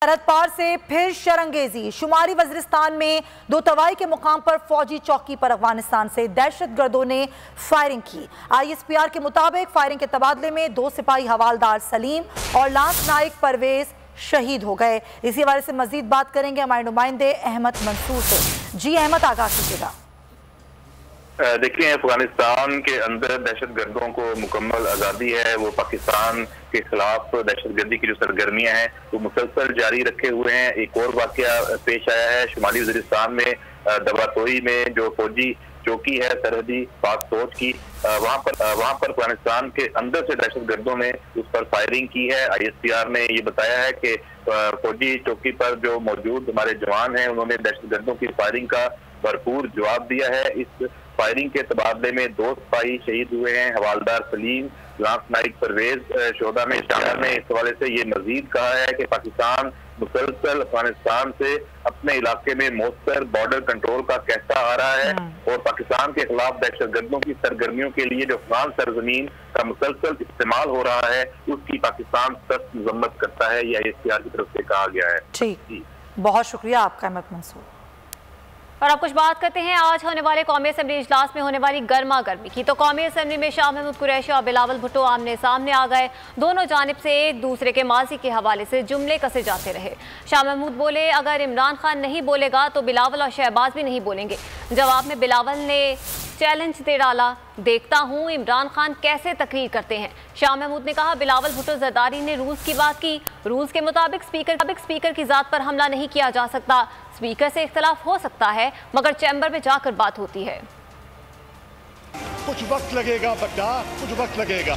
सरहद पार से फिर शरंगेजी। शुमारी वजीरिस्तान में दो तवाई के मुकाम पर फौजी चौकी पर अफगानिस्तान से दहशतगर्दों ने फायरिंग की। ISPR के मुताबिक फायरिंग के तबादले में 2 सिपाही हवालदार सलीम और लांस नाइक परवेज शहीद हो गए। इसी हवाले से मजीद बात करेंगे हमारे नुमाइंदे अहमद मंसूर से। जी अहमद, आगाह कीजिएगा। देखिए, अफगानिस्तान के अंदर दहशतगर्दों को मुकम्मल आज़ादी है। वो पाकिस्तान के खिलाफ दहशतगर्दी की जो सरगर्मियां हैं वो मुसलसल जारी रखे हुए हैं। एक और वाकया पेश आया है शुमाली वजीरिस्तान में दवातोई में जो फौजी चौकी है सरहदी पाक फौज की, वहाँ पर अफगानिस्तान के अंदर से दहशतगर्दों ने उस पर फायरिंग की है। ISPR ने ये बताया है कि फौजी चौकी पर जो मौजूद हमारे जवान हैं उन्होंने दहशतगर्दों की फायरिंग का भरपूर जवाब दिया है। इस फायरिंग के तबादले में 2 सिपाही शहीद हुए हैं, हवालदार सलीम, लांस नाइक परवेज शोधा में शामिल ने। इस हवाले से ये मजीद कहा है कि पाकिस्तान मुसलसल अफगानिस्तान से अपने इलाके में मौसर बॉर्डर कंट्रोल का कहता आ रहा है और पाकिस्तान के खिलाफ दहशतगर्दों की सरगर्मियों के लिए जो अफगान सरजमीन का मुसलसल इस्तेमाल हो रहा है उसकी पाकिस्तान सख्त मजम्मत करता है। यह ISPR की तरफ से कहा गया है। ठीक, बहुत शुक्रिया आपका अहमद मंसूर। और अब कुछ बात करते हैं आज होने वाले कौमी असम्बली इजलास में होने वाली गर्मा गर्मी की। तो कौमी असम्बली में शाह महमूद कुरैशी और बिलावल भुट्टो आमने सामने आ गए। दोनों जानिब से एक दूसरे के माजी के हवाले से जुमले कसे जाते रहे। शाह महमूद बोले, अगर इमरान खान नहीं बोलेगा तो बिलावल और शहबाज भी नहीं बोलेंगे। जवाब में बिलावल ने चैलेंज दे डाला, देखता हूँ इमरान खान कैसे तकरीर करते हैं। शाह महमूद ने कहा, बिलावल भुट्टो जरदारी ने रूल्स की बात की। रूल्स के मुताबिक स्पीकर की जात पर हमला नहीं किया जा सकता। स्पीकर से इख्तलाफ हो सकता है मगर चैम्बर में जाकर बात होती है। कुछ वक्त लगेगा बच्चा, कुछ वक्त लगेगा।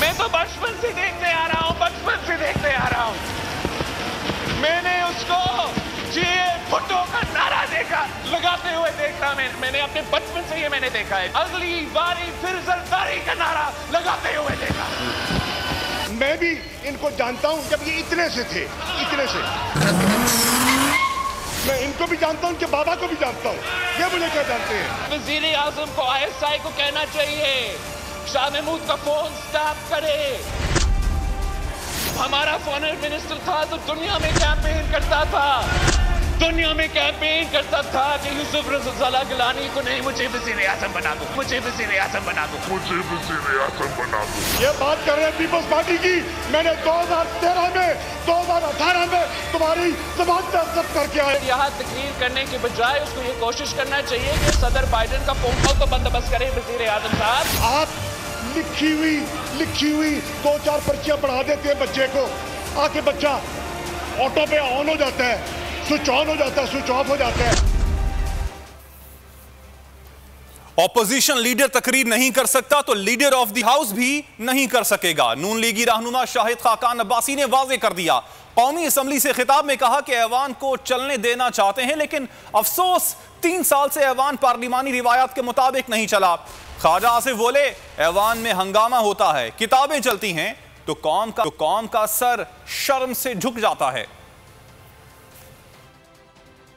मैं तो बचपन से देखते आ रहा हूँ, मैंने उसको भुट्टो का नारा लगाते हुए देखा। मैंने अपने बचपन से ये मैंने देखा है। अगली बारी फिर जरदारी का नारा लगाते हुए देखा। मैं भी इनको जानता हूँ, जब ये इतने से थे, इतने से मैं इनको भी जानता हूँ, उनके बाबा को भी जानता हूँ। ये मुझे क्या जानते हैं। वज़ीर आज़म को ISI को कहना चाहिए शाह महमूद का फोन स्टॉप करे। हमारा फॉरेन मिनिस्टर था तो दुनिया में कैंपेन करता कि यूसुफ रज़ा गिलानी को नहीं, मुझे वज़ीर आज़म बना दो। ये बात कर रहे हैं पीपल्स पार्टी की। मैंने 2013 में 2018 में तुम्हारी जबान पे एक्सेप्ट करके आए। यहाँ तकरीर करने के बजाय उसको ये कोशिश करना चाहिए कि सदर बाइडेन का फोन कॉल तो बंदोबस्त करे वज़ीर आज़म साहब। आप लिखी हुई 2-4 पर्चियां पढ़ा देते हैं बच्चे को, आके बच्चा ऑटो पे ऑन हो जाता है, स्विच ऑन हो जाता है, स्विच ऑफ हो जाता है। ऑपोजिशन लीडर तकरीर नहीं कर सकता तो लीडर ऑफ द हाउस भी नहीं कर सकेगा। नून लीगी रहनुमा शाहिद खाकान अब्बासी ने वाजे कर दिया। कौमी असम्बली से खिताब में कहा कि ऐवान को चलने देना चाहते हैं, लेकिन अफसोस 3 साल से ऐवान पार्लिमानी रिवायात के मुताबिक नहीं चला। ख्वाजा आसिफ बोले, ऐवान में हंगामा होता है, किताबें चलती हैं तो कौम का सर शर्म से झुक जाता है।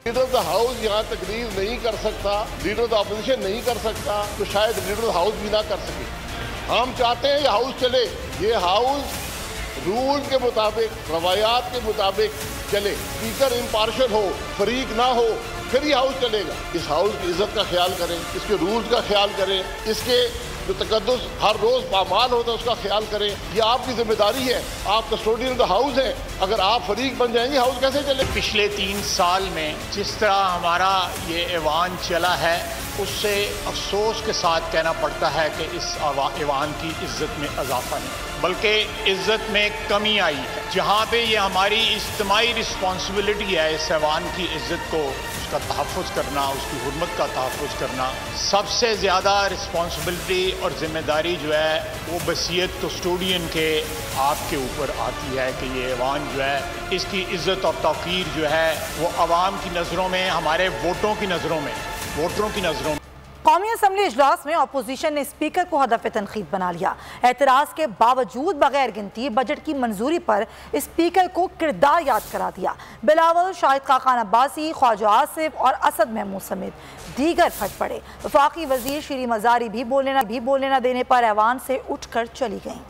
लीडर ऑफ द हाउस यहाँ तकरीर नहीं कर सकता, लीडर ऑफ द अपोजिशन नहीं कर सकता, तो शायद लीडर ऑफ द हाउस भी ना कर सके। हम चाहते हैं ये हाउस चले, ये हाउस रूल के मुताबिक, रवायात के मुताबिक चले। स्पीकर इम्पार्शल हो, फरीक ना हो, फिर ये हाउस चलेगा। इस हाउस की इज्जत का ख्याल करें, इसके रूल्स का ख्याल करें, इसके जो तकद्दुस हर रोज पामाल होता है उसका ख्याल करें। ये आपकी जिम्मेदारी है, आप कस्टोडियन ऑफ द हाउस हैं। अगर आप फरीक बन जाएंगे हाउस कैसे चले। पिछले 3 साल में जिस तरह हमारा ये ऐवान चला है उससे अफसोस के साथ कहना पड़ता है कि इस ऐवान की इज्जत में इजाफा नहीं बल्कि इज्जत में कमी आई है। जहाँ पे ये हमारी इज्तिमाई रिस्पॉन्सिबिलिटी है इस ऐवान की इज्जत को, उसका तहफ़्फ़ुज़ करना, उसकी हुर्मत का तहफ़्फ़ुज़ करना, सबसे ज़्यादा रिस्पॉन्सिबिलिटी और ज़िम्मेदारी जो है वो बसीयत कस्टोडियन के आपके ऊपर आती है कि ये ऐवान जो है इसकी इज्जत और तौक़ीर जो है वो आवाम की नज़रों में, हमारे वोटरों की नज़रों में, वोटरों की नज़रों में। कौमी असम्बली इजलास में अपोजिशन ने स्पीकर को हदफ तनकीद बना लिया। एतराज़ के बावजूद बगैर गिनती बजट की मंजूरी पर स्पीकर को किरदार याद करा दिया। बिलावल, शाहिद खाकान अब्बासी, ख्वाजा आसिफ और असद महमूद समेत दीगर फट पड़े। वफाकी वजीर श्री मजारी भी बोलने न देने पर ऐवान से उठकर चली गईं।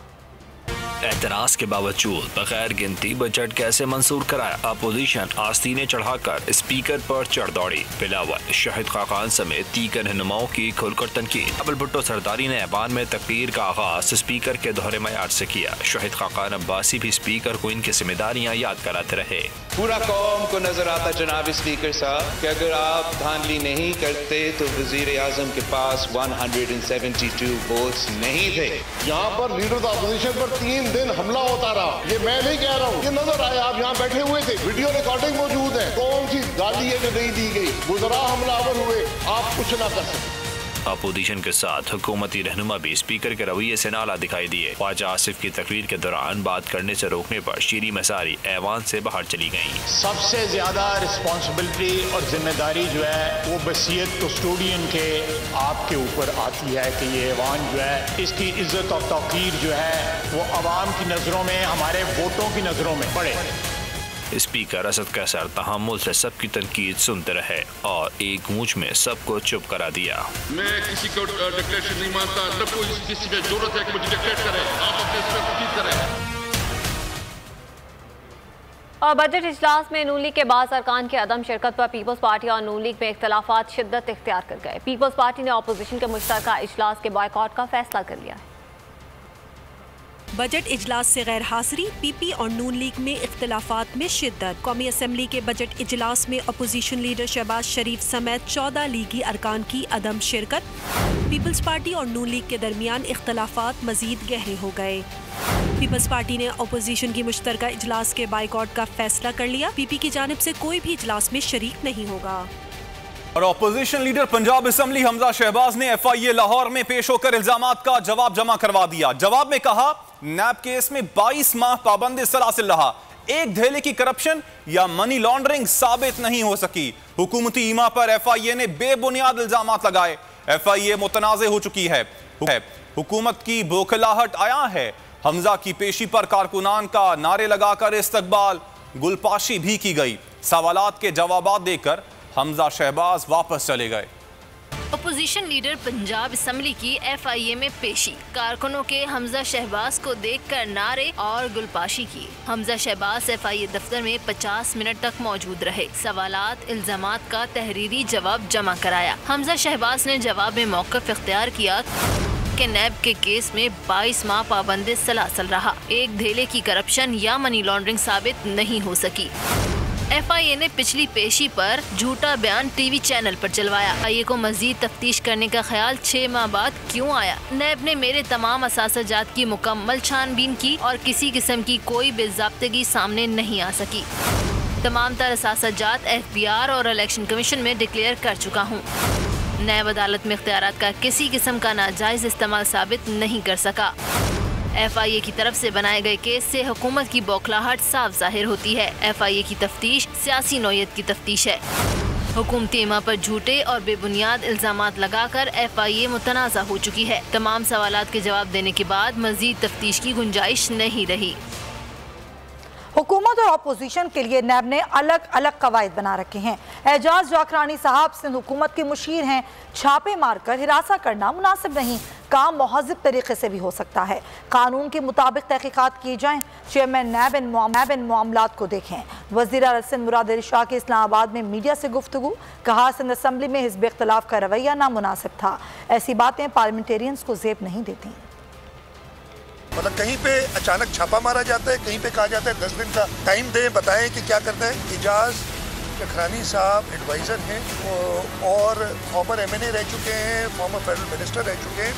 एतराज के बावजूद बगैर गिनती बजट कैसे मंजूर कराया? अपोजिशन आस्तीने चढ़ाकर स्पीकर पर चढ़ दौड़ी। बिलावल, शाहिद खाकान समेत दीगर रहनुमाओं की खुलकर तनकीद। बिलावल भुट्टो सरदारी ने ऐवान में तकरीर का आगाज स्पीकर के दोहरे मयार से किया। शाहिद खाकान अब्बासी भी स्पीकर को इनकी जिम्मेदारियाँ याद कराते रहे। पूरा कौम को नजर आता जनाब स्पीकर साहब कि अगर आप धांधली नहीं करते तो वजीर आजम के पास 172 वोट्स नहीं थे। यहाँ पर लीडर ऑपोजिशन पर 3 दिन हमला होता रहा। ये मैं नहीं कह रहा हूँ, ये नजर आया, आप यहाँ बैठे हुए थे, वीडियो रिकॉर्डिंग मौजूद है। कौन सी गाली है जो नहीं दी गई? गुजरा हमलावर हुए, आप कुछ ना कर सकते। अपोजिशन के साथ हुकूमती रहनुमा भी स्पीकर के रवैये से नाला दिखाई दिए। ख्वाजा आसिफ की तकरीर के दौरान बात करने से रोकने पर शीरी मसारी ऐवान से बाहर चली गईं। सबसे ज्यादा रिस्पॉन्सिबिलिटी और जिम्मेदारी जो है वो वसीयत कस्टोडियन के आपके ऊपर आती है कि ये ऐवान जो है इसकी इज्जत और तौकीर जो है वो अवाम की नजरों में, हमारे वोटों की नजरों में पड़े। स्पीकर असद कैसर तहम्मुल से सबकी तनकीद सुनते रहे और एक मूंछ में सबको चुप करा दिया। मैं किसी को डिक्लेरेशन नहीं मानता, न कोई किसी की जरूरत है कि मुझे डिक्लेयर करे। आप अपने इसमें तनकीद करें। और बजट इजलास में नून लीग के बाज़ अरकान के अदम शिरकत पर पीपल्स पार्टी और नून लीग में इख्तलाफात शिद्दत इख्तियार कर गए। पीपल्स पार्टी ने अपोजिशन के मुश्तरका इजलास के बॉयकॉट का फैसला कर लिया है। बजट इजलास से गैर हाजिरी, पीपी और नून लीग में इख्तलाफात में शिद्दत। कौमी असम्बली के बजट इजलास में अपोजिशन लीडर शहबाज शरीफ समेत 14 लीगी अरकान की अदम शिरकत। पीपल्स पार्टी और नून लीग के दरमियान इख्तलाफात मजीद गहरे हो गए। पीपल्स पार्टी ने अपोजिशन की मुश्तरका इजलास के बाइकॉट का फैसला कर लिया। पीपी की जानिब से कोई भी इजलास में शरीक नहीं होगा। और opposition leader Punjab assembly Hamza Shahbaz ने FIA लाहौर में पेश होकर इल्जामात का जवाब जमा करवा दिया। जवाब में कहा, नैब केस में 22 माह पाबंदी सलासिल रहा, एक धेले की करप्शन या मनी लॉन्ड्रिंग साबित नहीं हो सकी। हुकूमती ईमा पर FIA ने बेबुनियाद इल्जामात लगाए। FIA मुतनाज़े हो चुकी है। हुकूमत की बौखलाहट आया है। हमजा की पेशी पर कारकुनान का नारे लगाकर इस्तकबाल, गुलपाशी भी की गई। सवालात के जवाबात देकर हमजा शहबाज वापस चले गए। अपोजिशन लीडर पंजाब असम्बली की FIA में पेशी, कारकुनों के हमजा शहबाज को देखकर नारे और गुलपाशी की। हमजा शहबाज FIA दफ्तर में 50 मिनट तक मौजूद रहे। सवालात इल्जामात का तहरीरी जवाब जमा कराया। हमजा शहबाज ने जवाब में मौक़िफ़ इख्तियार किया कि नैब के केस में 22 माह पाबंदी सलासल रहा, एक धेले की करप्शन या मनी लॉन्ड्रिंग साबित नहीं हो सकी। FIA ने पिछली पेशी पर झूठा बयान TV चैनल पर चलवाया। FIA को मजीद तफ्तीश करने का ख्याल 6 माह बाद क्यों आया? नैब ने मेरे तमाम असासाजात की मुकम्मल छानबीन की और किसी किस्म की कोई बेज़ाब्तगी सामने नहीं आ सकी। तमाम तर असासाजात FBR और इलेक्शन कमीशन में डिक्लेयर कर चुका हूँ। नैब अदालत में इख्तियारात का किसी किस्म का नाजायज इस्तेमाल साबित नहीं कर सका। FIA की तरफ से बनाए गए केस से हुकूमत की बौखलाहट साफ जाहिर होती है। FIA की तफ्तीश सियासी नौयत की तफ्तीश है। हुकूमती इमा पर झूठे और बेबुनियाद इल्जामात लगाकर FIA मुतनाज़ा हो चुकी है। तमाम सवालात के जवाब देने के बाद मजीद तफ्तीश की गुंजाइश नहीं रही। हुकूमत और अपोजिशन के लिए नैब ने अलग अलग कवायद बना रखे हैं। एजाज जाकरानी साहब सिंध हुकूमत के मुशीर हैं। छापे मारकर हिरासा करना मुनासिब नहीं, काम महज़िब तरीके से भी हो सकता है। कानून के मुताबिक तहकीकात की जाएं। चेयरमैन नैब इन मामलात को देखें। वज़ीर आला सिंध मुराद अली शाह की इस्लामाबाद में मीडिया से गुफ्तगू, कहा सिंध असम्बली में हिज़्ब इख्तिलाफ का रवैया नामुनासिब था। ऐसी बातें पार्लियामेंटेरियंस को ज़ेब नहीं देती। मतलब कहीं पे अचानक छापा मारा जाता है, कहीं पे कहा जाता है 10 दिन का टाइम दें, बताएं कि क्या करना है। एजाज जाकरानी साहब एडवाइज़र हैं और फॉर्मर MNA रह चुके हैं, फॉर्मर फेडरल मिनिस्टर रह चुके हैं।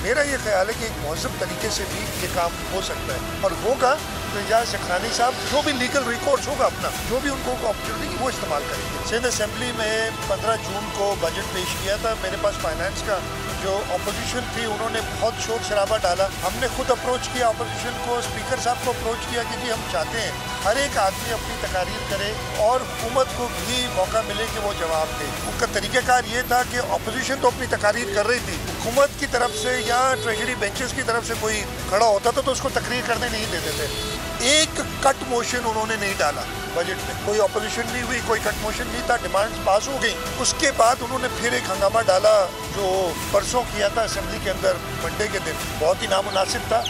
मेरा ये ख्याल है कि एक महज़ब तरीके से भी ये काम हो सकता है और होगा तो एजाज जाकरानी साहब जो भी लीगल रिकॉर्ड्स होगा अपना, जो भी उनको अपॉर्चुनिटी वो इस्तेमाल करेंगे। सिंध असेंबली में 15 जून को बजट पेश किया था। मेरे पास फाइनेंस का जो अपोजिशन थी उन्होंने बहुत शोर शराबा डाला। हमने खुद अप्रोच किया अपोजिशन को, स्पीकर साहब को अप्रोच किया कि जी हम चाहते हैं हर एक आदमी अपनी तकारीर करे और हुकूमत को भी मौका मिले कि वो जवाब दे। उनका तरीक़ाकार ये था कि अपोजिशन तो अपनी तकारीर कर रही थी, हुकूमत की तरफ से या ट्रेजरी बेंचेस की तरफ से कोई खड़ा होता था तो उसको तकरीर करने नहीं देते थे। एक कट मोशन उन्होंने नहीं डाला बजट में, कोई अपोजिशन नहीं हुई, कोई कट मोशन नहीं था, डिमांड्स पास हो गई। उसके बाद उन्होंने फिर एक हंगामा डाला जो परसों किया था असेंबली के अंदर मंडे के दिन, बहुत ही नामुनासिब था।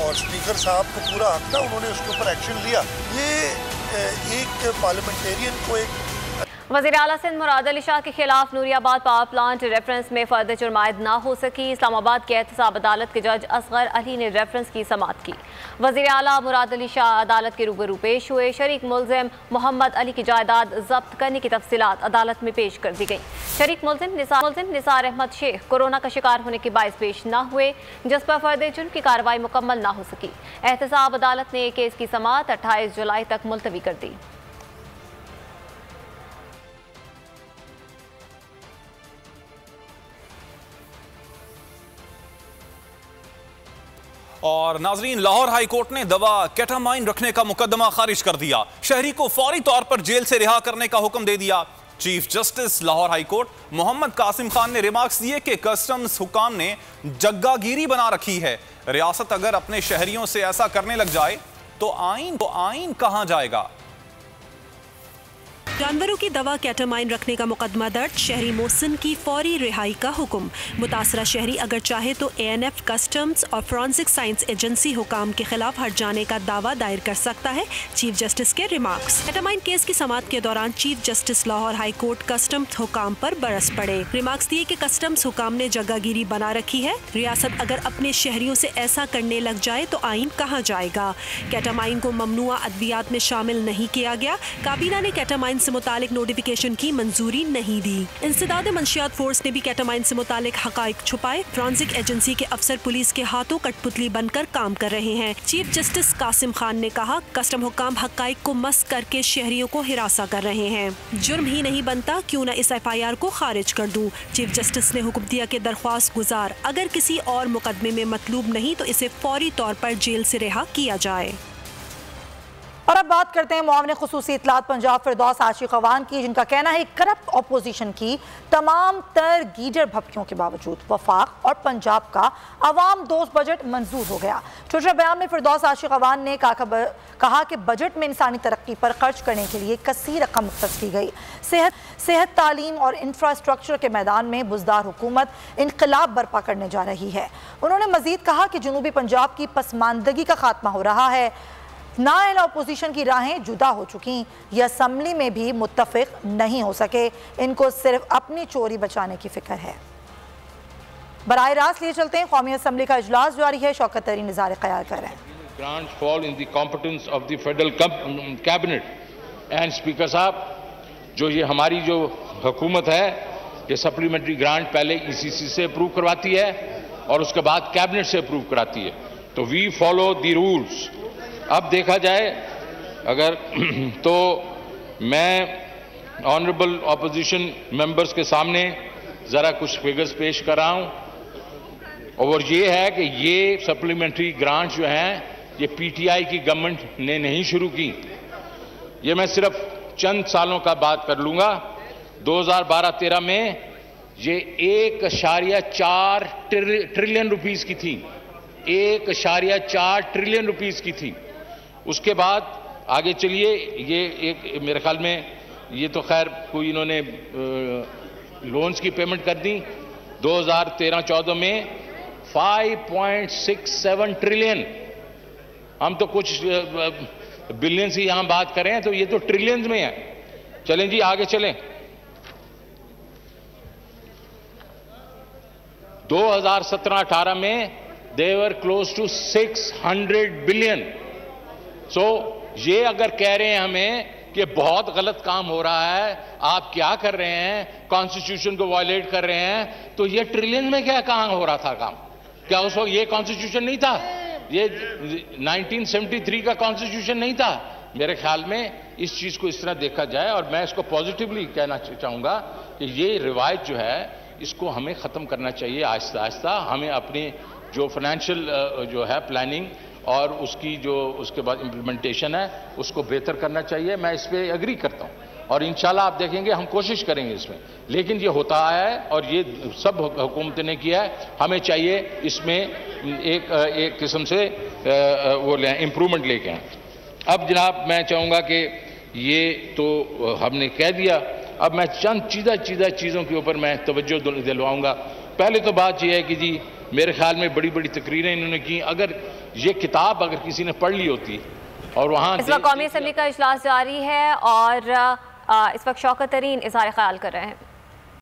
और स्पीकर साहब को पूरा हक था, उन्होंने उसके ऊपर एक्शन लिया। ये एक पार्लियामेंटेरियन को एक वज़ीर आला सिंध मुराद अली शाह के खिलाफ नूरियाबाद पावर प्लांट रेफरेंस में फर्द जुर्मायद ना हो सकी। इस्लामाबाद के एहतसाब अदालत के जज असगर अली ने रेफरेंस की समाअत की। वज़ीर आला मुराद अली शाह अदालत के रूबरू पेश हुए। शरीक मुलजिम मोहम्मद अली की जायदाद जब्त करने की तफसीलात अदालत में पेश कर दी गई। शरीक मुलजिम निसार अहमद शेख कोरोना का शिकार होने के बायस पेश न हुए, जिस पर फर्द जुर्म की कार्रवाई मुकम्मल ना हो सकी। एहतसाब अदालत ने केस की समाअत 28 जुलाई तक मुलतवी कर दी। और नाजरीन, लाहौर हाई कोर्ट ने दवा केटामाइन रखने का मुकदमा खारिज कर दिया। शहरी को फौरी तौर पर जेल से रिहा करने का हुक्म दे दिया। Chief justice Lahore high court Mohammad Qasim Khan ने रिमार्क्स दिए कि कस्टम्स हुकाम ने जग्गागिरी बना रखी है। रियासत अगर अपने शहरियों से ऐसा करने लग जाए तो आइन कहां जाएगा। जानवरों की दवा केटामाइन रखने का मुकदमा दर्ज। शहरी मोहसिन की फौरी रिहाई का हुक्म। मुतासरा शहरी अगर चाहे तो ANF, कस्टम्स और फॉरेंसिक साइंस एजेंसी हुकाम के खिलाफ हट जाने का दावा दायर कर सकता है। चीफ जस्टिस के रिमार्क्स। केटामाइन केस की समाअत के दौरान chief justice Lahore high court customs हुकाम पर बरस पड़े। रिमार्क्स दिए कि कस्टम्स हुकाम ने जगहगिरी बना रखी है। रियासत अगर अपने शहरियों से ऐसा करने लग जाए तो आइन कहाँ जाएगा। केटामाइन को ममनुआ अद्वियात में शामिल नहीं किया गया। काबीना ने केटामाइन से मुतालिक नोटिफिकेशन की मंजूरी नहीं दी। इंसदाद मंशियात फोर्स ने भी केटामाइन से मुतालिक हकाइक छुपाए। फॉरेंसिक एजेंसी के अफसर पुलिस के हाथों कठपुतली बनकर काम कर रहे हैं। चीफ जस्टिस कासिम खान ने कहा, कस्टम हुकाम हकाइक को मस करके शहरियों को हिरासा कर रहे हैं। जुर्म ही नहीं बनता, क्यों न इस FIR को खारिज कर दूं। चीफ जस्टिस ने हुक्म दिया कि दरख्वास्त गुजार अगर किसी और मुकदमे में मतलूब नहीं तो इसे फौरी तौर पर जेल से रिहा किया जाए। और अब बात करते हैं मुआविन खुसूसी इत्तलात पंजाब फिरदौस आशिक अवान की, जिनका कहना है करप्ट अपोजिशन की तमाम तर गीदड़ भपकियों के बावजूद वफाक और पंजाब का अवाम दोस्त बजट मंजूर हो गया। ट्विटर बयान में फिरदौस आशिक अवान ने कहा कि बजट में इंसानी तरक्की पर खर्च करने के लिए कसी रकम मुख्तस की गई। सेहत, तालीम और इंफ्रास्ट्रक्चर के मैदान में बुजदार हुकूमत इनकलाब बर्पा करने जा रही है। उन्होंने मजीद कहा कि जनूबी पंजाब की पसमानदगी का खात्मा हो रहा है। नाअहल अपोजिशन की राहें जुदा हो चुकी, ये असम्बली में भी मुत्तफिक नहीं हो सके। इनको सिर्फ अपनी चोरी बचाने की फिक्र है। बराह रास्त लिए चलते हैं, कौमी असम्बली का इजलास जारी है। शौकत तरीन निज़ार क़यार कर रहे हैं। Grants fall in the competence of the federal cabinet and speaker साहब, जो ये हमारी जो हुकूमत है ये सप्लीमेंट्री ग्रांट पहले ECC से अप्रूव करवाती है और उसके बाद कैबिनेट से अप्रूव कराती है। तो वी फॉलो द रूल्स। अब देखा जाए अगर तो मैं ऑनरेबल ऑपोजिशन मेंबर्स के सामने ज़रा कुछ फिगर्स पेश कर रहा हूं और ये है कि ये सप्लीमेंट्री ग्रांट जो हैं ये PTI की गवर्नमेंट ने नहीं शुरू की। ये मैं सिर्फ चंद सालों का बात कर लूंगा। 2012-13 में ये 1.4 ट्रिलियन रुपीस की थी। 1.4 ट्रिलियन रुपीस की थी। उसके बाद आगे चलिए, ये एक मेरे ख्याल में ये तो खैर कोई इन्होंने लोन्स की पेमेंट कर दी। 2013-14 में 5.67 ट्रिलियन, हम तो कुछ बिलियन से यहां बात करें तो ये तो ट्रिलियंस में है। चलें जी आगे चलें। 2017-18 में they were close to 600 billion. So ये अगर कह रहे हैं हमें कि बहुत गलत काम हो रहा है, आप क्या कर रहे हैं, कॉन्स्टिट्यूशन को वायलेट कर रहे हैं, तो ये ट्रिलियन में क्या कहां हो रहा था काम? क्या उस वक्त ये कॉन्स्टिट्यूशन नहीं था? ये 1973 का कॉन्स्टिट्यूशन नहीं था? मेरे ख्याल में इस चीज को इस तरह देखा जाए और मैं इसको पॉजिटिवली कहना चाहूंगा कि ये रिवायत जो है इसको हमें खत्म करना चाहिए आहिस्ता आहिस्ता। हमें अपनी जो फाइनेंशियल जो है प्लानिंग और उसकी जो उसके बाद इम्प्लीमेंटेशन है उसको बेहतर करना चाहिए। मैं इस पर एग्री करता हूं और इंशाल्लाह आप देखेंगे हम कोशिश करेंगे इसमें। लेकिन ये होता है और ये सब हुकूमतें ने किया है, हमें चाहिए इसमें एक किस्म से वो इम्प्रूवमेंट लेके आए। अब जनाब मैं चाहूँगा कि ये तो हमने कह दिया, अब मैं चंद चीज़ों के ऊपर मैं तवज्जो दिलवाऊंगा। पहले तो बात यह है कि जी मेरे ख्याल में बड़ी बड़ी तकरीरें इन्होंने की। अगर ये किताब अगर किसी ने पढ़ ली होती और वहाँ इस वक्त कौमी असेंबली का इजलास जारी है और इस वक्त शौकत तरीन इज़हार ख्याल कर रहे हैं।